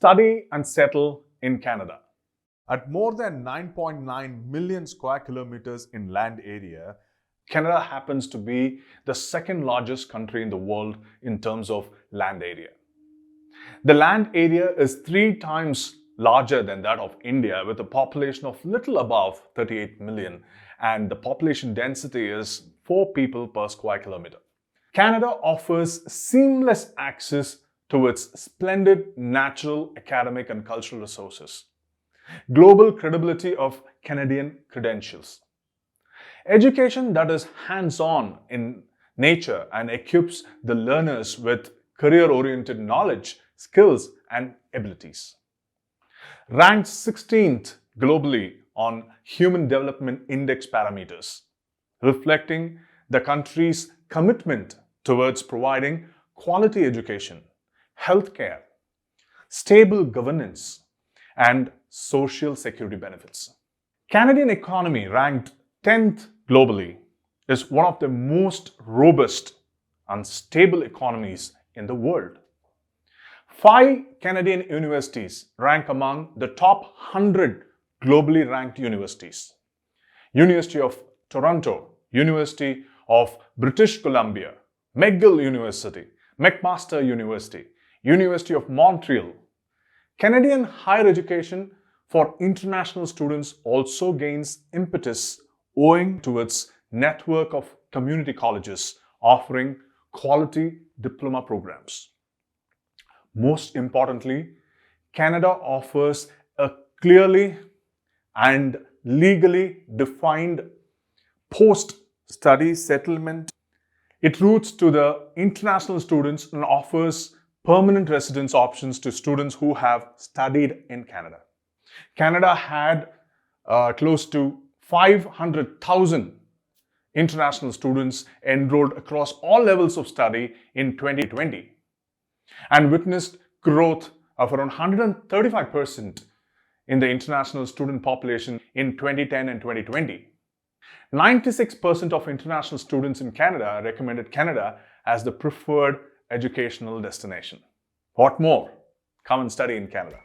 study and settle in Canada. At more than 9.9 million square kilometers in land area, Canada happens to be the second largest country in the world in terms of land area. The land area is 3 times larger than that of India, with a population of little above 38 million, and the population density is 4 people per square kilometer. Canada offers seamless access to its splendid natural, academic and cultural resources. Global credibility of Canadian credentials. Education that is hands-on in nature and equips the learners with career-oriented knowledge, skills and abilities. Ranked 16th globally on Human Development Index parameters, reflecting the country's commitment towards providing quality education, healthcare, stable governance, and social security benefits. Canadian economy, ranked 10th globally, is one of the most robust and stable economies in the world. 5 Canadian universities rank among the top 100 globally ranked universities. University of Toronto, University of British Columbia, McGill University, McMaster University, University of Montreal. Canadian higher education for international students also gains impetus owing to its network of community colleges offering quality diploma programs. Most importantly, Canada offers a clearly and legally defined post-study settlement. It routes to the international students and offers permanent residence options to students who have studied in Canada. Canada had close to 500,000 international students enrolled across all levels of study in 2020 and witnessed growth of around 135% in the international student population in 2010 and 2020. 96% of international students in Canada recommended Canada as the preferred educational destination. What more? Come and study in Canada.